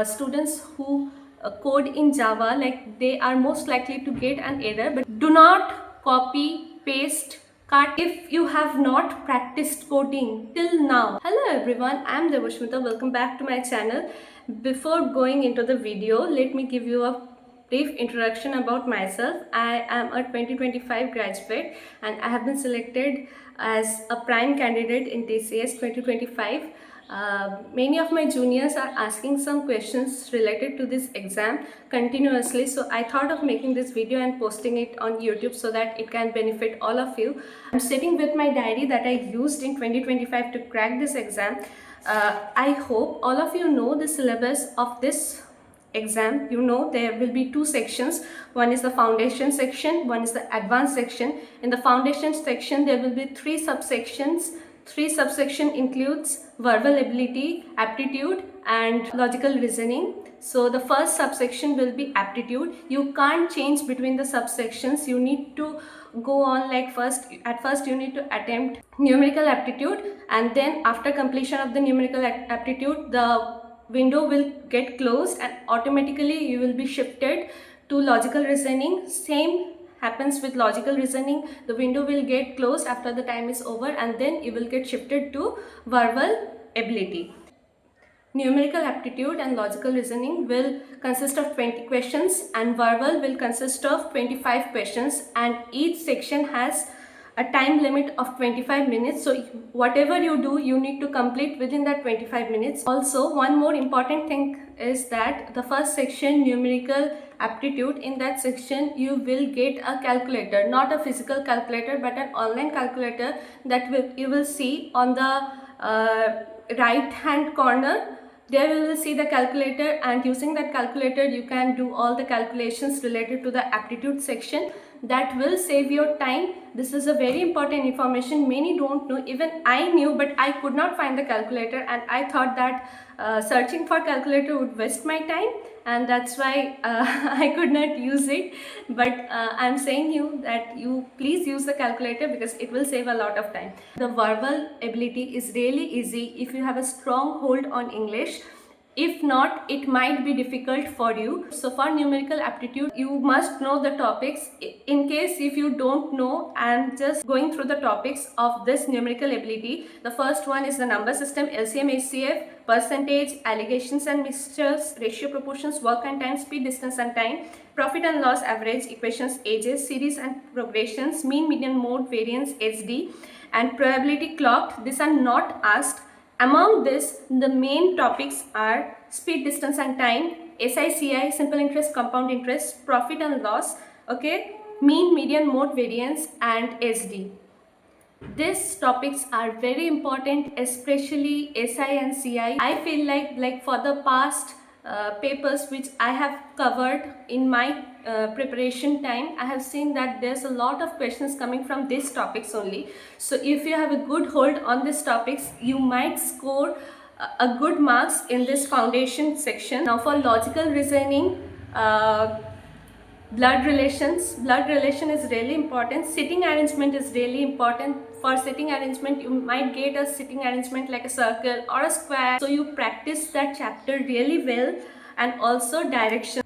Students who code in Java, like they are most likely to get an error, but do not copy, paste, cut if you have not practiced coding till now. Hello everyone, I am Devashmita. Welcome back to my channel. Before going into the video, let me give you a brief introduction about myself. I am a 2025 graduate and I have been selected as a prime candidate in TCS 2025. Many of my juniors are asking some questions related to this exam continuously, so I thought of making this video and posting it on YouTube so that it can benefit all of you. I'm sitting with my diary that I used in 2025 to crack this exam. I hope all of you know the syllabus of this exam. You know there will be two sections. One is the foundation section, one is the advanced section. In the foundation section there will be three subsections. Three subsection includes verbal ability, aptitude and logical reasoning. So the first subsection will be aptitude. You can't change between the subsections. You need to go on like at first you need to attempt numerical aptitude, and then after completion of the numerical aptitude the window will get closed and automatically you will be shifted to logical reasoning. Same happens with logical reasoning. The window will get closed after the time is over and then you will get shifted to verbal ability. Numerical aptitude and logical reasoning will consist of 20 questions and verbal will consist of 25 questions, and each section has a time limit of 25 minutes. So whatever you do, you need to complete within that 25 minutes. Also, one more important thing is that the first section, numerical aptitude, in that section you will get a calculator, not a physical calculator but an online calculator that you will see on the right hand corner. There you will see the calculator, and using that calculator you can do all the calculations related to the aptitude section. That will save your time. This is a very important information. Many don't know. Even I knew, but I could not find the calculator, and I thought that searching for calculator would waste my time, and that's why I could not use it. But I'm saying you that you please use the calculator because it will save a lot of time. The verbal ability is really easy if you have a strong hold on English. If not, it might be difficult for you. So for numerical aptitude, you must know the topics. In case if you don't know, I'm just going through the topics of this numerical ability. The first one is the number system, LCM, HCF, percentage, allegations and mixtures, ratio, proportions, work and time, speed, distance and time, profit and loss, average, equations, ages, series and progressions, mean, median, mode, variance, SD, and probability clocked. These are not asked. Among this, the main topics are speed, distance and time, SICI, simple interest, compound interest, profit and loss, okay, mean, median, mode, variance and SD. These topics are very important, especially SI and CI. I feel like for the past papers which I have covered in my preparation time, I have seen that there's a lot of questions coming from these topics only. So if you have a good hold on these topics, you might score a good marks in this foundation section. Now for logical reasoning, blood relation is really important. Sitting arrangement is really important. For sitting arrangement, you might get a sitting arrangement like a circle or a square, so you practice that chapter really well. And also direction.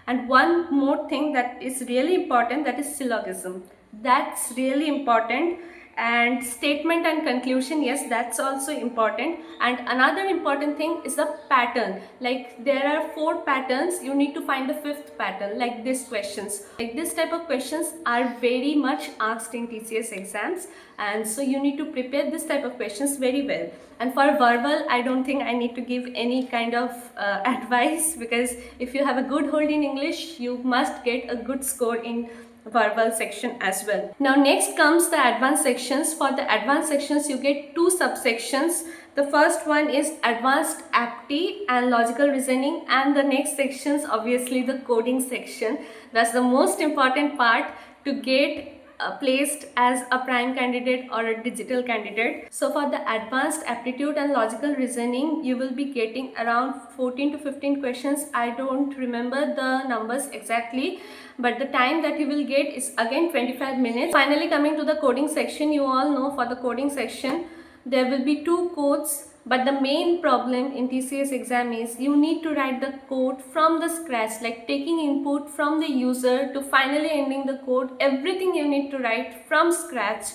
And one more thing that is really important, that is syllogism. That's really important. And statement and conclusion, yes, that's also important. And another important thing is the pattern. Like there are 4 patterns, you need to find the 5th pattern, like these questions. Like this type of questions are very much asked in TCS exams, and so you need to prepare this type of questions very well. And for verbal, I don't think I need to give any kind of advice, because if you have a good hold in English, you must get a good score in verbal section as well. Now next comes the advanced sections. For the advanced sections, you get 2 subsections. The first one is advanced apti and logical reasoning, and the next sections obviously the coding section. That's the most important part to get placed as a prime candidate or a digital candidate. So for the advanced aptitude and logical reasoning, you will be getting around 14 to 15 questions. I don't remember the numbers exactly, but the time that you will get is again 25 minutes. Finally, coming to the coding section, you all know for the coding section there will be 2 codes But the main problem in TCS exam is you need to write the code from the scratch, like taking input from the user to finally ending the code. Everything you need to write from scratch.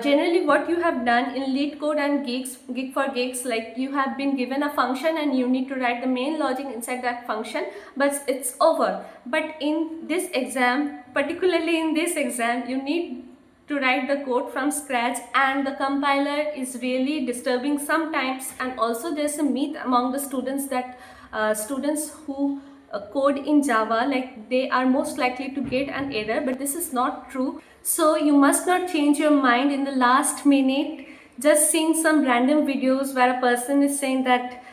Generally, what you have done in LeetCode and Gig for Gigs, like you have been given a function and you need to write the main logic inside that function, but it's over. But in this exam, particularly in this exam, you need to write the code from scratch, and the compiler is really disturbing sometimes. And also there's a myth among the students that students who code in Java, like they are most likely to get an error, but this is not true. So you must not change your mind in the last minute just seeing some random videos where a person is saying that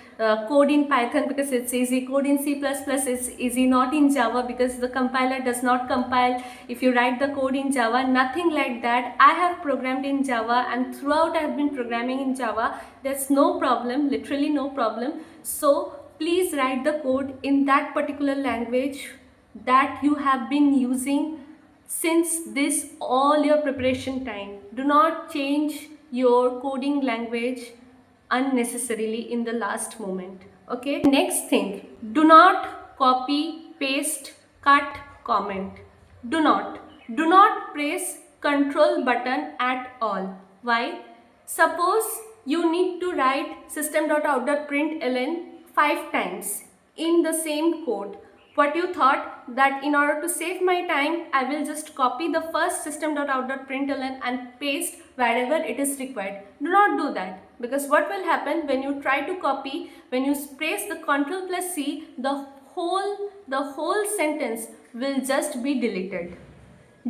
code in Python because it's easy, code in C++ is easy, not in Java because the compiler does not compile if you write the code in Java. Nothing like that. I have programmed in Java, and throughout I have been programming in Java. There's no problem, literally no problem. So please write the code in that particular language that you have been using since this all your preparation time. Do not change your coding language unnecessarily in the last moment. Okay, next thing, do not copy, paste, cut, comment. Do not press control button at all. Why? Suppose you need to write system.out.println 5 times in the same code. What you thought that in order to save my time, I will just copy the first system.out.println and paste wherever it is required. Do not do that, because what will happen when you try to copy, when you press the Ctrl plus C, the whole sentence will just be deleted.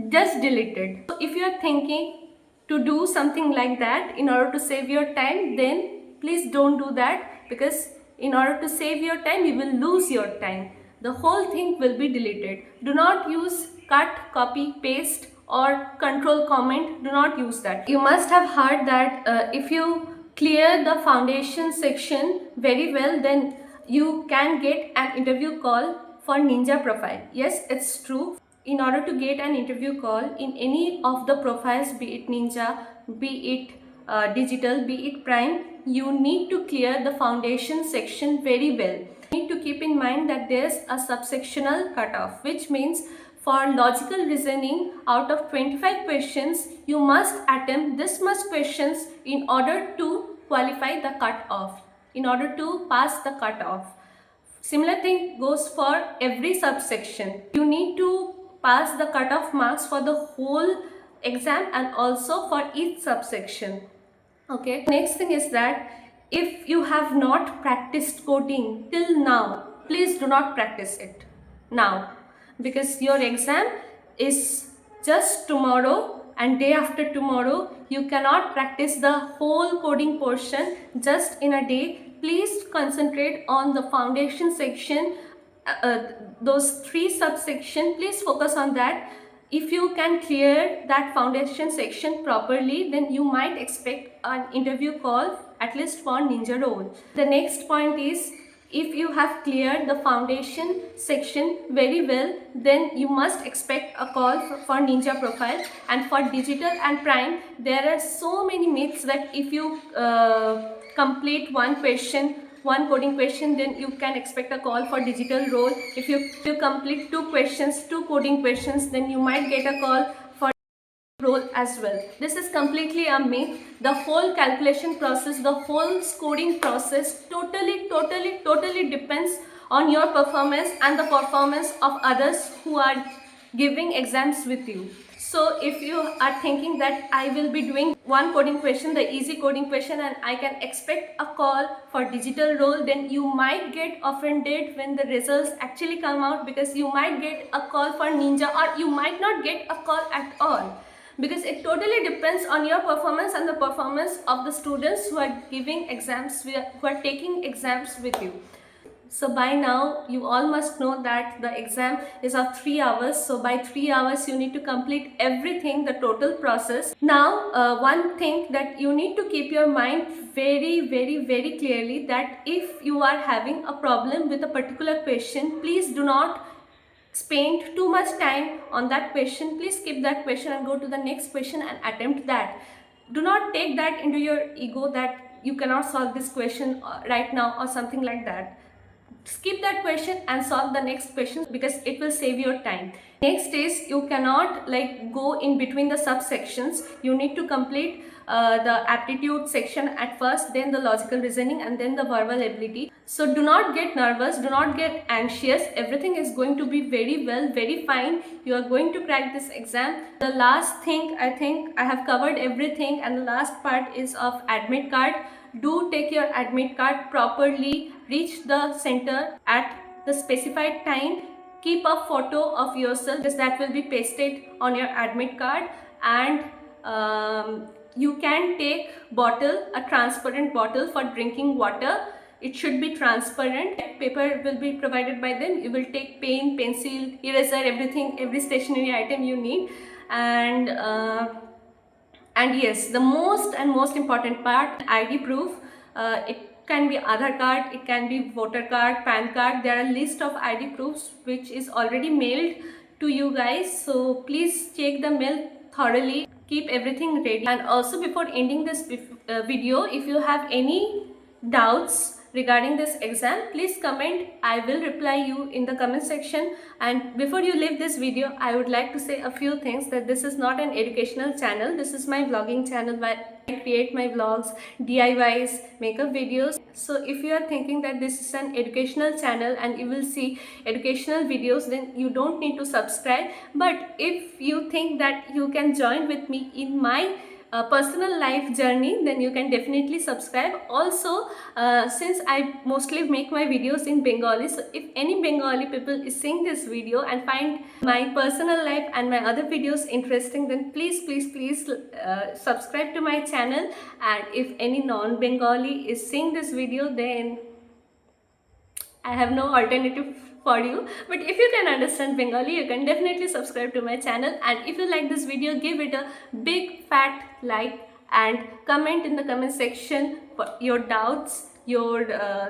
Just deleted. So if you are thinking to do something like that in order to save your time, then please don't do that, because in order to save your time, you will lose your time. The whole thing will be deleted. Do not use cut, copy, paste or control comment. Do not use that. You must have heard that if you clear the foundation section very well, then you can get an interview call for Ninja profile. Yes, it's true. In order to get an interview call in any of the profiles, be it Ninja, be it digital, be it prime, you need to clear the foundation section very well. You need to keep in mind that there's a subsectional cutoff, which means for logical reasoning, out of 25 questions, you must attempt this much questions in order to qualify the cutoff, in order to pass the cutoff. Similar thing goes for every subsection. You need to pass the cutoff marks for the whole exam and also for each subsection. Okay. Next thing is that if you have not practiced coding till now, please do not practice it now, because your exam is just tomorrow and day after tomorrow. You cannot practice the whole coding portion just in a day. Please concentrate on the foundation section, those 3 subsections. Please focus on that. If you can clear that foundation section properly, then you might expect an interview call at least for Ninja role. The next point is, if you have cleared the foundation section very well, then you must expect a call for Ninja profile. And for digital and prime, there are so many myths that if you complete one coding question, then you can expect a call for digital role. If you complete 2 coding questions, then you might get a call for role as well. This is completely a myth. The whole calculation process, the whole scoring process totally depends on your performance and the performance of others who are giving exams with you. So if you are thinking that I will be doing one coding question, the easy coding question, and I can expect a call for digital role, then you might get offended when the results actually come out, because you might get a call for Ninja or you might not get a call at all, because it totally depends on your performance and the performance of the students who are giving exams, who are taking exams with you. So by now you all must know that the exam is of 3 hours. So by 3 hours you need to complete everything, the total process. Now one thing that you need to keep your mind very clearly, that if you are having a problem with a particular question, please do not spend too much time on that question. Please skip that question and go to the next question and attempt that. Do not take that into your ego that you cannot solve this question right now or something like that. Skip that question and solve the next question because it will save your time. Next is you cannot like go in between the subsections. You need to complete the aptitude section at first, then the logical reasoning, and then the verbal ability. So do not get nervous, do not get anxious. Everything is going to be very well, very fine. You are going to crack this exam. The last thing, I think I have covered everything, and the last part is of admit card. Do take your admit card properly, reach the center at the specified time, keep a photo of yourself because that will be pasted on your admit card, and you can take bottle, a transparent bottle for drinking water. It should be transparent. Paper will be provided by them. You will take pen, pencil, eraser, everything, every stationery item you need. And yes, the most important part, ID proof. It can be Aadhaar card, it can be voter card, PAN card. There are a list of ID proofs which is already mailed to you guys. So please check the mail thoroughly. Keep everything ready. And also before ending this video, if you have any doubts regarding this exam, please comment. I will reply you in the comment section. And before you leave this video, I would like to say a few things, that this is not an educational channel. This is my vlogging channel where I create my vlogs, DIYs, makeup videos. So if you are thinking that this is an educational channel and you will see educational videos, then you don't need to subscribe. But if you think that you can join with me in my personal life journey, then you can definitely subscribe. Also, since I mostly make my videos in Bengali, so if any Bengali people is seeing this video and find my personal life and my other videos interesting, then please subscribe to my channel. And if any non-Bengali is seeing this video, then I have no alternative for you. But if you can understand Bengali, you can definitely subscribe to my channel. And if you like this video, give it a big fat like and comment in the comment section for your doubts, your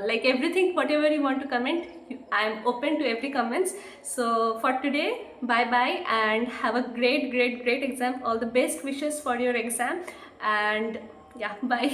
like everything, whatever you want to comment. I am open to every comments. So for today, bye bye, and have a great exam. All the best wishes for your exam, and yeah, bye.